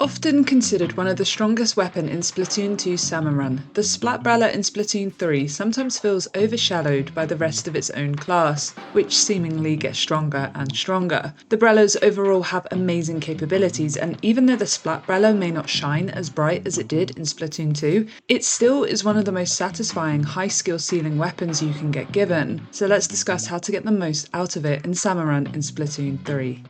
Often considered one of the strongest weapons in Splatoon 2's SalmonRun, the Splat Brella in Splatoon 3 sometimes feels overshadowed by the rest of its own class, which seemingly gets stronger and stronger. The Brellas overall have amazing capabilities, and even though the Splat Brella may not shine as bright as it did in Splatoon 2, it still is one of the most satisfying high skill ceiling weapons you can get given. So let's discuss how to get the most out of it in SalmonRun in Splatoon 3.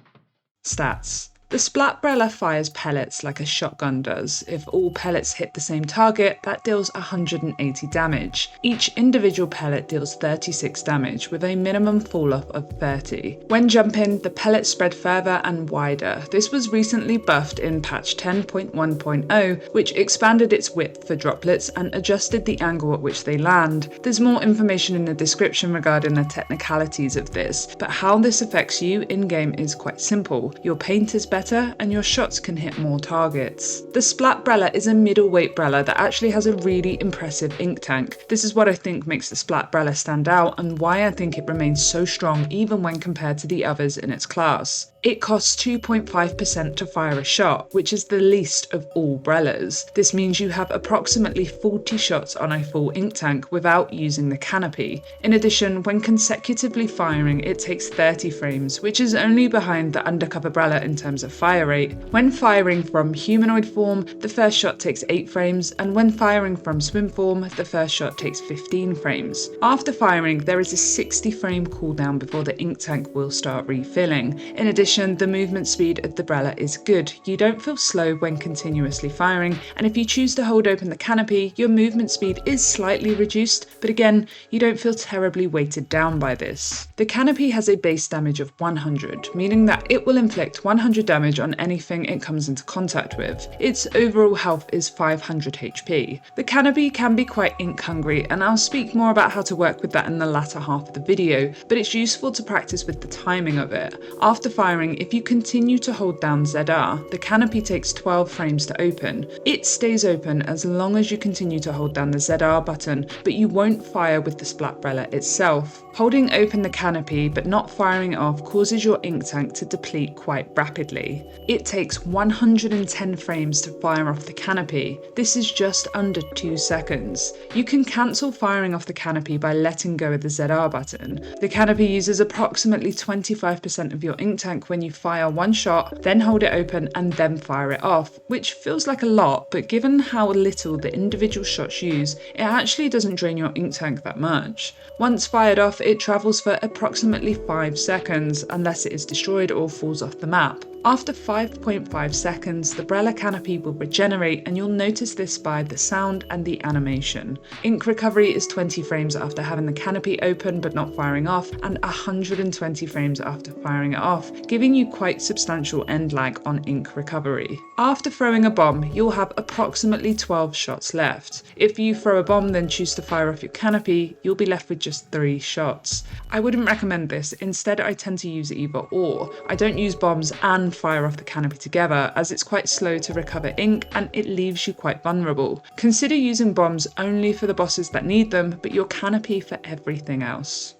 Stats. The Splat Brella fires pellets like a shotgun does. If all pellets hit the same target, that deals 180 damage. Each individual pellet deals 36 damage, with a minimum fall-off of 30. When jumping, the pellets spread further and wider. This was recently buffed in patch 10.1.0, which expanded its width for droplets and adjusted the angle at which they land. There's more information in the description regarding the technicalities of this, but how this affects you in-game is quite simple. Your paint is better and your shots can hit more targets. The Splat Brella is a middleweight Brella that actually has a really impressive ink tank. This is what I think makes the Splat Brella stand out and why I think it remains so strong even when compared to the others in its class. It costs 2.5% to fire a shot, which is the least of all Brellas. This means you have approximately 40 shots on a full ink tank without using the Canopy. In addition, when consecutively firing, it takes 30 frames, which is only behind the Undercover Brella in terms of fire rate. When firing from humanoid form, the first shot takes 8 frames, and when firing from swim form, the first shot takes 15 frames. After firing, there is a 60 frame cooldown before the ink tank will start refilling. In addition, the movement speed of the Brella is good. You don't feel slow when continuously firing, and if you choose to hold open the Canopy, your movement speed is slightly reduced, but again, you don't feel terribly weighted down by this. The Canopy has a base damage of 100, meaning that it will inflict 100 damage on anything it comes into contact with. Its overall health is 500 HP. The Canopy can be quite ink hungry, and I'll speak more about how to work with that in the latter half of the video, but it's useful to practice with the timing of it. After firing, if you continue to hold down ZR, the Canopy takes 12 frames to open. It stays open as long as you continue to hold down the ZR button, but you won't fire with the Splat Brella itself. Holding open the Canopy but not firing it off causes your ink tank to deplete quite rapidly. It takes 110 frames to fire off the Canopy. This is just under 2 seconds. You can cancel firing off the Canopy by letting go of the ZR button. The Canopy uses approximately 25% of your ink tank when you fire one shot, then hold it open and then fire it off, which feels like a lot, but given how little the individual shots use, it actually doesn't drain your ink tank that much. Once fired off, it travels for approximately 5 seconds, unless it is destroyed or falls off the map. After 5.5 seconds, the Brella Canopy will regenerate, and you'll notice this by the sound and the animation. Ink recovery is 20 frames after having the Canopy open but not firing off, and 120 frames after firing it off, giving you quite substantial end lag on ink recovery. After throwing a bomb, you'll have approximately 12 shots left. If you throw a bomb then choose to fire off your Canopy, you'll be left with just 3 shots. I wouldn't recommend this. Instead, I tend to use either or. I don't use bombs and fire off the Canopy together, as it's quite slow to recover ink and it leaves you quite vulnerable. Consider using bombs only for the bosses that need them, but your Canopy for everything else.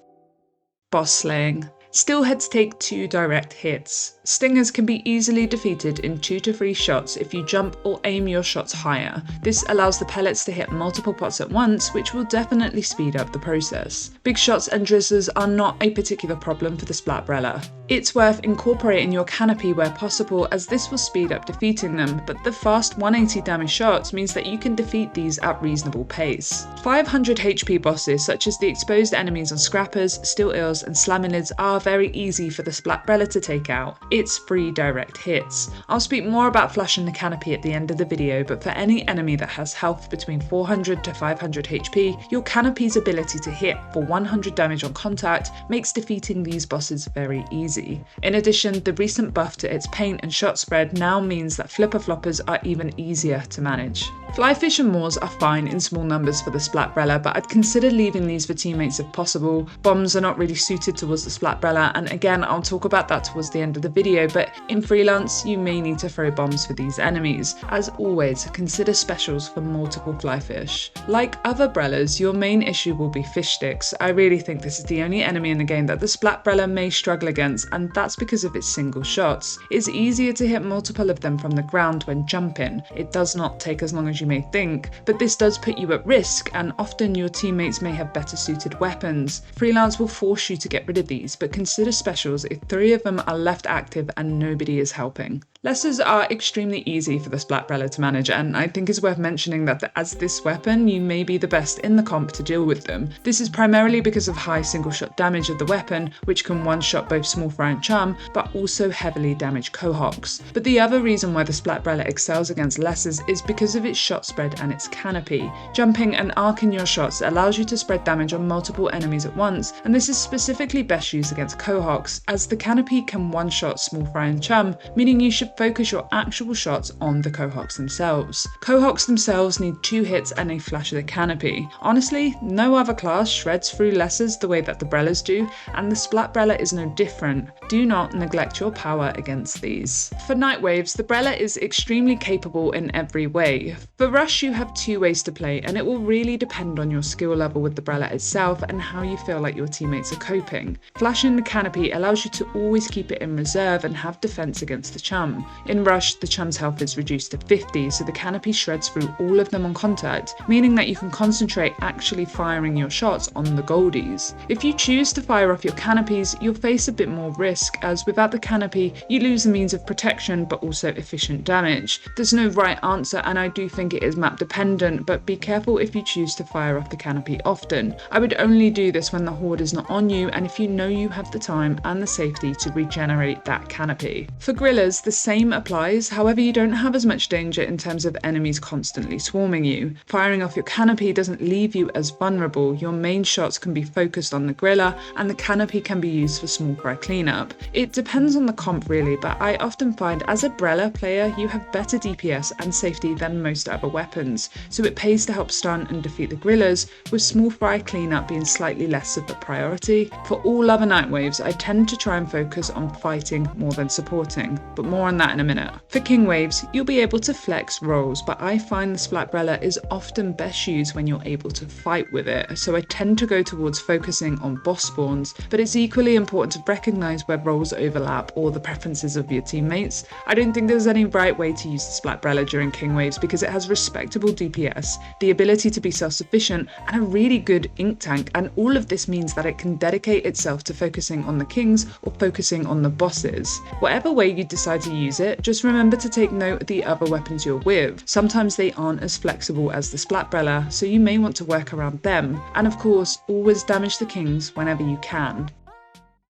Boss slaying. Steelheads take 2 direct hits. Stingers can be easily defeated in 2 to 3 shots if you jump or aim your shots higher. This allows the pellets to hit multiple pots at once, which will definitely speed up the process. Big shots and drizzlers are not a particular problem for the Splat Brella. It's worth incorporating your Canopy where possible, as this will speed up defeating them, but the fast 180 damage shots means that you can defeat these at reasonable pace. 500 HP bosses such as the exposed enemies on Scrappers, Steel Eels and Slaminids are very easy for the Splat Brella to take out. It's 3 direct hits. I'll speak more about flashing the Canopy at the end of the video, but for any enemy that has health between 400 to 500 HP, your Canopy's ability to hit for 100 damage on contact makes defeating these bosses very easy. In addition, the recent buff to its paint and shot spread now means that flipper floppers are even easier to manage. Flyfish and Moors are fine in small numbers for the Splat Brella, but I'd consider leaving these for teammates if possible. Bombs are not really suited towards the Splat Brella, and again I'll talk about that towards the end of the video, but in freelance you may need to throw bombs for these enemies. As always, consider specials for multiple fly fish. Like other Brellas, your main issue will be fish sticks. I really think this is the only enemy in the game that the Splat Brella may struggle against, and that's because of its single shots. It's easier to hit multiple of them from the ground when jumping. It does not take as long as you may think, but this does put you at risk, and often your teammates may have better suited weapons. Freelance will force you to get rid of these, but consider specials if 3 of them are left active and nobody is helping. Lessers are extremely easy for the Splat Brella to manage, and I think it's worth mentioning that as this weapon, you may be the best in the comp to deal with them. This is primarily because of high single shot damage of the weapon, which can one-shot both small fry and chum, but also heavily damage cohocks. But the other reason why the Splat Brella excels against lessers is because of its shot spread and its canopy. Jumping and arcing your shots allows you to spread damage on multiple enemies at once, and this is specifically best used against cohocks, as the canopy can one-shot small fry and chum, meaning you should focus your actual shots on the cohocks themselves. Cohocks themselves need 2 hits and a flash of the canopy. Honestly, no other class shreds through lessers the way that the Brellas do, and the Splat Brella is no different. Do not neglect your power against these. For night waves, the Brella is extremely capable in every way. For rush, you have 2 ways to play, and it will really depend on your skill level with the Brella itself and how you feel like your teammates are coping. Flashing the canopy allows you to always keep it in reserve and have defense against the chum. In rush, the chum's health is reduced to 50, so the canopy shreds through all of them on contact, meaning that you can concentrate actually firing your shots on the goldies. If you choose to fire off your canopies, you'll face a bit more risk, as without the canopy, you lose the means of protection but also efficient damage. There's no right answer, and I do think it is map dependent, but be careful if you choose to fire off the canopy often. I would only do this when the horde is not on you, and if you know you have the time and the safety to regenerate that canopy. For grillers, the same applies, however you don't have as much danger in terms of enemies constantly swarming you. Firing off your canopy doesn't leave you as vulnerable. Your main shots can be focused on the griller, and the canopy can be used for small fry cleanup. It depends on the comp really, but I often find as a Brella player you have better DPS and safety than most other weapons, so it pays to help stun and defeat the grillers, with small fry cleanup being slightly less of a priority. For all other night waves, I tend to try and focus on fighting more than supporting, but more on that in a minute. For king waves, you'll be able to flex roles, but I find the Splat Brella is often best used when you're able to fight with it, so I tend to go towards focusing on boss spawns, but it's equally important to recognise where roles overlap or the preferences of your teammates. I don't think there's any right way to use the Splat Brella during king waves because it has respectable DPS, the ability to be self-sufficient, and a really good ink tank, and all of this means that it can dedicate itself to focusing on the kings or focusing on the bosses. Whatever way you decide to use it, just remember to take note of the other weapons you're with. Sometimes they aren't as flexible as the Splat Brella, so you may want to work around them. And of course, always damage the kings whenever you can.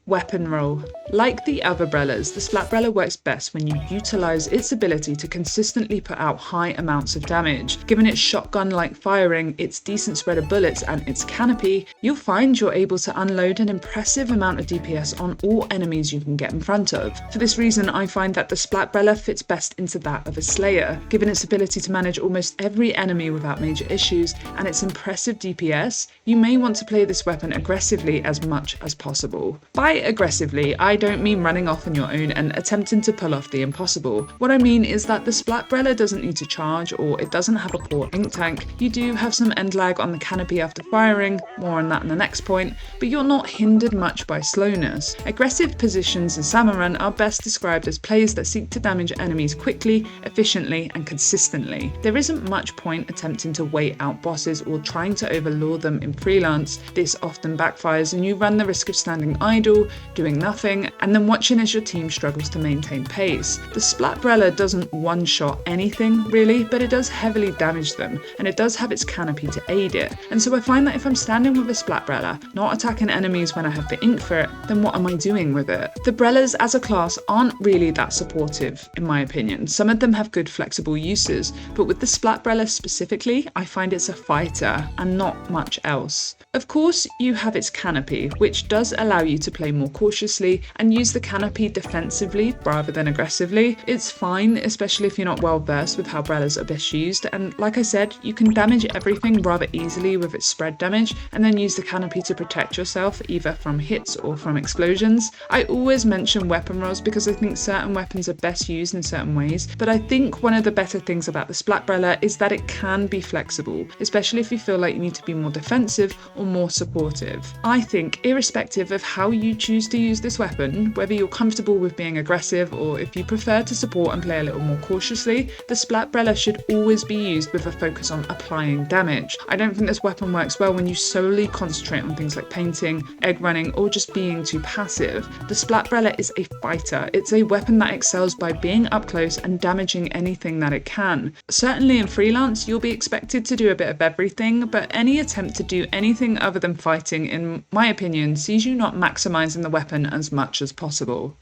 Weapon roll. Like the other Brellas, the Splat Brella works best when you utilise its ability to consistently put out high amounts of damage. Given its shotgun-like firing, its decent spread of bullets and its canopy, you'll find you're able to unload an impressive amount of DPS on all enemies you can get in front of. For this reason, I find that the Splat Brella fits best into that of a Slayer. Given its ability to manage almost every enemy without major issues and its impressive DPS, you may want to play this weapon aggressively as much as possible. By aggressively, I don't mean running off on your own and attempting to pull off the impossible. What I mean is that the Splat Brella doesn't need to charge, or it doesn't have a poor ink tank. You do have some end lag on the canopy after firing, more on that in the next point, but you're not hindered much by slowness. Aggressive positions in SalmonRun are best described as plays that seek to damage enemies quickly, efficiently, and consistently. There isn't much point attempting to wait out bosses or trying to overlord them in freelance. This often backfires and you run the risk of standing idle, doing nothing, and then watching as your team struggles to maintain pace. The Splat Brella doesn't one-shot anything really, but it does heavily damage them, and it does have its canopy to aid it. And so I find that if I'm standing with a Splat Brella, not attacking enemies when I have the ink for it, then what am I doing with it? The Brellas as a class aren't really that supportive, in my opinion. Some of them have good flexible uses, but with the Splat Brella specifically, I find it's a fighter and not much else. Of course, you have its canopy, which does allow you to play play more cautiously and use the Canopy defensively rather than aggressively. It's fine, especially if you're not well versed with how Brellas are best used, and like I said, you can damage everything rather easily with its spread damage and then use the Canopy to protect yourself either from hits or from explosions. I always mention weapon rolls because I think certain weapons are best used in certain ways, but I think one of the better things about the Splat Brella is that it can be flexible, especially if you feel like you need to be more defensive or more supportive. I think irrespective of how you choose to use this weapon, whether you're comfortable with being aggressive or if you prefer to support and play a little more cautiously, the Splat Brella should always be used with a focus on applying damage. I don't think this weapon works well when you solely concentrate on things like painting, egg running, or just being too passive. The Splat Brella is a fighter. It's a weapon that excels by being up close and damaging anything that it can. Certainly in freelance, you'll be expected to do a bit of everything, but any attempt to do anything other than fighting, in my opinion, sees you not maximizing the weapon as much as possible.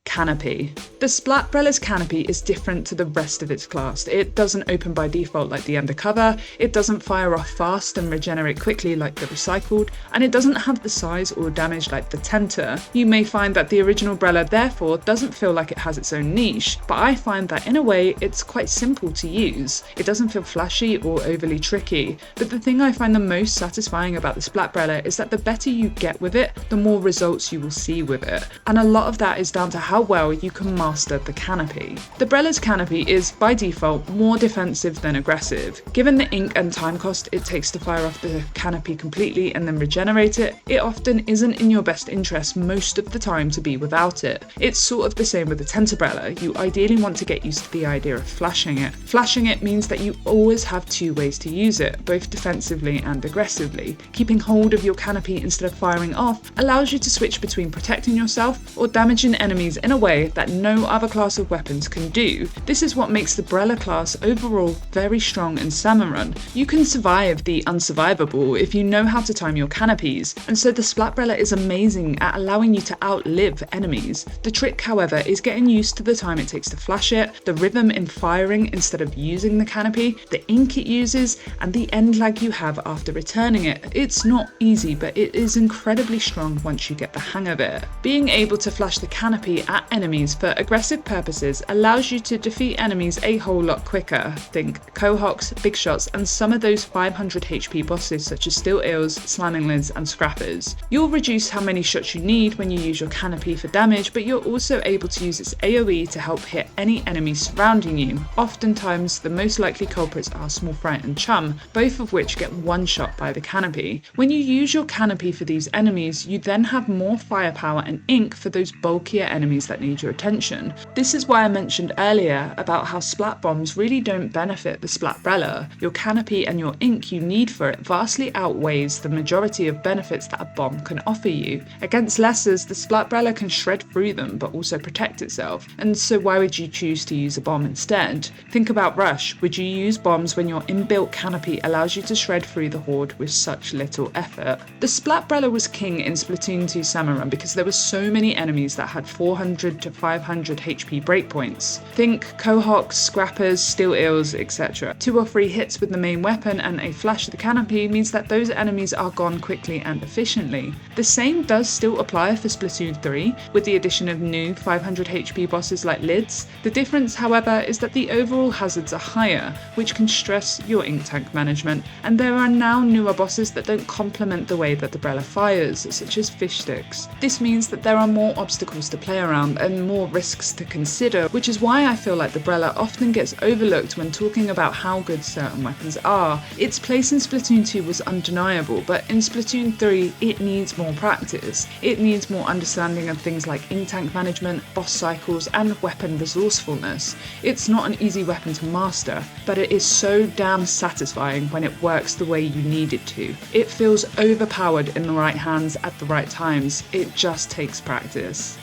Canopy. The Splat Brella's Canopy is different to the rest of its class. It doesn't open by default like the Undercover, it doesn't fire off fast and regenerate quickly like the Recycled, and it doesn't have the size or damage like the Tenter. You may find that the original Brella therefore doesn't feel like it has its own niche, but I find that in a way it's quite simple to use. It doesn't feel flashy or overly tricky, but the thing I find the most satisfying about the Splat Brella is that the better you get with it, the more results you will see with it, and a lot of that is down to how well you can master the Canopy. The Brella's Canopy is, by default, more defensive than aggressive. Given the ink and time cost it takes to fire off the Canopy completely and then regenerate it, it often isn't in your best interest most of the time to be without it. It's sort of the same with the Tenter Brella. You ideally want to get used to the idea of flashing it. Flashing it means that you always have two ways to use it, both defensively and aggressively. Keeping hold of your Canopy instead of firing off allows you to switch between protecting yourself or damaging enemies in a way that no other class of weapons can do. This is what makes the Brella class overall very strong in SalmonRun. You can survive the unsurvivable if you know how to time your canopies, and so the Splat Brella is amazing at allowing you to outlive enemies. The trick, however, is getting used to the time it takes to flash it, the rhythm in firing instead of using the canopy, the ink it uses, and the end lag you have after returning it. It's not easy, but it is incredibly strong once you get the hang of it. Being able to flash the canopy at enemies for aggressive purposes allows you to defeat enemies a whole lot quicker. Think Cohocs, Big Shots, and some of those 500 HP bosses such as Steel Eels, Slamming Lids, and Scrappers. You'll reduce how many shots you need when you use your canopy for damage, but you're also able to use its AoE to help hit any enemies surrounding you. Oftentimes, the most likely culprits are Small Fry and Chum, both of which get one shot by the canopy. When you use your canopy for these enemies, you then have more firepower and ink for those bulkier enemies that need your attention. This is why I mentioned earlier about how splat bombs really don't benefit the Splat Brella. Your canopy and your ink you need for it vastly outweighs the majority of benefits that a bomb can offer you. Against lessers, the Splat Brella can shred through them but also protect itself, and so why would you choose to use a bomb instead? Think about Rush. Would you use bombs when your inbuilt canopy allows you to shred through the horde with such little effort? The Splat Brella was king in Splatoon 2 SalmonRun because there were so many enemies that had 400 to 500 HP breakpoints. Think Cohocs, Scrappers, Steel Eels, etc. 2 or 3 hits with the main weapon and a flash of the canopy means that those enemies are gone quickly and efficiently. The same does still apply for Splatoon 3, with the addition of new 500 HP bosses like Lids. The difference, however, is that the overall hazards are higher, which can stress your ink tank management, and there are now newer bosses that don't complement the way that the Brella fires, such as fish sticks. This means that there are more obstacles to play around and more risks to consider, which is why I feel like the Brella often gets overlooked when talking about how good certain weapons are. Its place in Splatoon 2 was undeniable, but in Splatoon 3 it needs more practice. It needs more understanding of things like ink tank management, boss cycles, and weapon resourcefulness. It's not an easy weapon to master, but it is so damn satisfying when it works the way you need it to. It feels overpowered in the right hands at the right times. It just takes practice.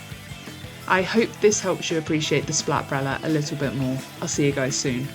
I hope this helps you appreciate the Splat Brella a little bit more. I'll see you guys soon.